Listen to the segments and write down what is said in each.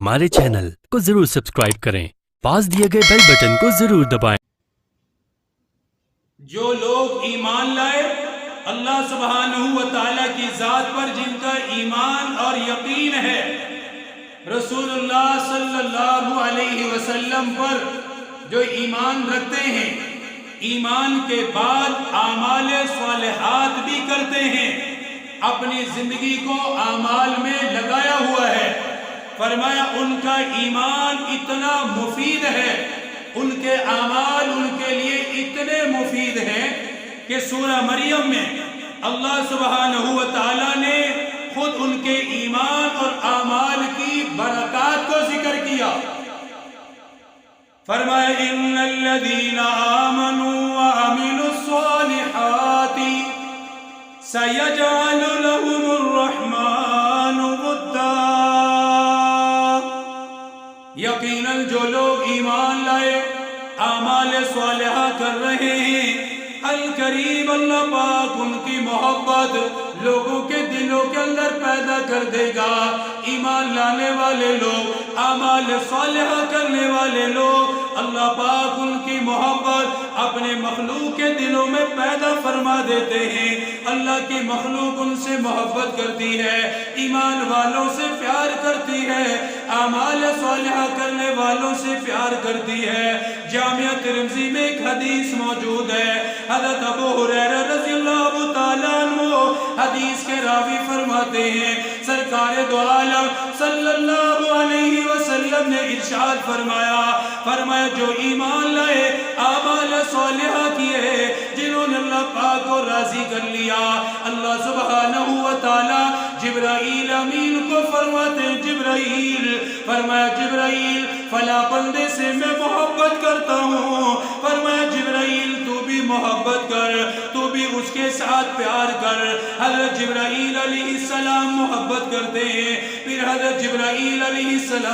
ہمارے چینل کو ضرور سبسکرائب کریں، پاس دیے گئے بیل بٹن کو ضرور دبائیں۔ جو لوگ ایمان لائے اللہ سبحانہ و تعالیٰ کی ذات پر، جن کا ایمان اور یقین ہے رسول اللہ صلی اللہ علیہ وسلم پر، جو ایمان رکھتے ہیں، ایمان کے بعد اعمال صالحات بھی کرتے ہیں، اپنی زندگی کو اعمال میں لگایا ہوا ہے، فرمایا ان کا ایمان اتنا مفید ہے، ان کے اعمال ان کے لیے اتنے مفید ہیں کہ سورہ مریم میں اللہ سبحانہ و تعالیٰ نے خود ان کے ایمان اور اعمال کی برکات کو ذکر کیا۔ فرمایا ان الذین آمنوا وعملوا الصالحات سیجعل لهم الرحمن ودا۔ یقیناً جو لوگ ایمان لائے، اعمال صالحہ کر رہے ہیں، القریب اللہ پاک ان کی محبت لوگوں کے دلوں کے اندر پیدا کر دے گا۔ ایمان لانے والے لوگ، اعمال صالحہ کرنے والے لوگ، اللہ پاک ان کی محبت اپنے مخلوق کے دلوں میں پیدا فرما دیتے ہیں۔ اللہ کی مخلوق ان سے محبت کرتی ہے، ایمان والوں سے پیار کرتی ہے، اعمال صالحہ کرنے والوں سے پیار کرتی ہے۔ جامعہ ترمذی میں ایک حدیث موجود ہے، حضرت ابو ہریرہ رضی اللہ تعالیٰ عنہ حدیث کے راوی فرماتے ہیں، سرکار دو عالم صلی اللہ علیہ وسلم نے ارشاد فرمایا جو ایمان لائے، اعمال صالحہ کیے، جنہوں نے اللہ پاک کو راضی کر لیا، اللہ سبحانہ و تعالی جبرائیل امین کو فرماتے ہیں، جبرائیل، فرمایا جبرائیل فلاں بندے سے میں محبت کرتا ہوں، فرمایا جبرائیل تو بھی محبت کر، تو بھی اس کے ساتھ پیار کر۔ حضرت جبرائیل علیہ السلام محبت کرتے ہیں، پھر حضرت جبرائیل علیہ السلام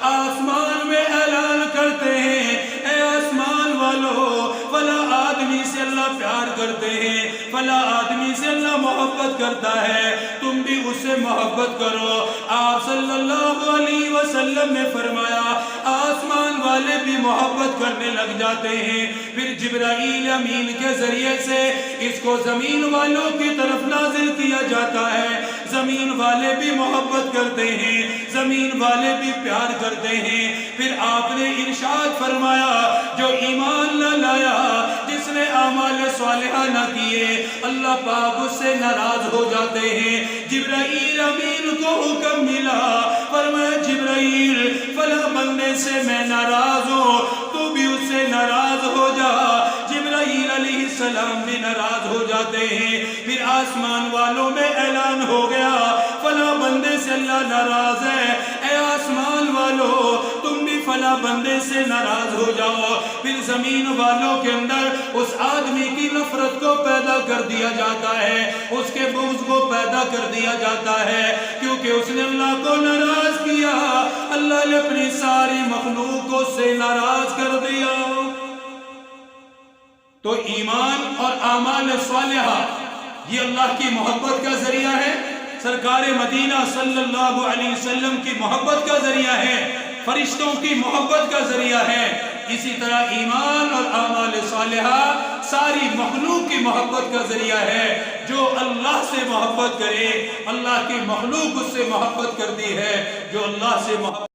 آسمان میں اعلان کرتے ہیں، اے آسمان والو، فلاں آدمی سے اللہ پیار کرتے ہیں، فلاں آدمی سے اللہ محبت کرتا ہے، تم بھی اس سے محبت کرو۔ آپ صلی اللہ علیہ وسلم نے فرمایا آسمان والے بھی محبت کرنے لگ جاتے ہیں، پھر جبرائیل امین کے ذریعے سے اس کو زمین والوں کی طرف نازل کیا جاتا ہے، زمین والے بھی محبت کرتے ہیں، زمین والے بھی پیار کرتے ہیں۔ پھر آپ نے ارشاد فرمایا جو ایمان نہ لایا، جس نے اعمال صالحہ نہ کیے، اللہ پاک اس سے ناراض ہو جاتے ہیں۔ جبرائیل امین کو حکم ملا، فرمایا جبرائیل فلاں بندے سے میں ناراض ہوں، تو بھی اس سے ناراض ہو جا۔ جبرائیل علیہ السلام بھی ناراض ہو جاتے ہیں، پھر آسمان والوں میں اعلان ہو گیا فلاں بندے سے اللہ ناراض ہے، اے آسمان والو تم بھی فلاں بندے سے ناراض ہو جاؤ۔ پھر زمین والوں کے اندر اس آدمی کی نفرت کو پیدا کر دیا جاتا ہے، اس کے بغض کو پیدا کر دیا جاتا ہے، کیونکہ اس نے اللہ کو ناراض کیا، اللہ نے اپنی ساری مخلوق کو سے ناراض کر دیا۔ تو ایمان اور اعمال صالحہ یہ اللہ کی محبت کا ذریعہ ہے، سرکار مدینہ صلی اللہ علیہ وسلم کی محبت کا ذریعہ ہے، فرشتوں کی محبت کا ذریعہ ہے۔ اسی طرح ایمان اور اعمال صالحہ ساری مخلوق کی محبت کا ذریعہ ہے۔ جو اللہ سے محبت کرے، اللہ کی مخلوق اس سے محبت کرتی ہے، جو اللہ سے محبت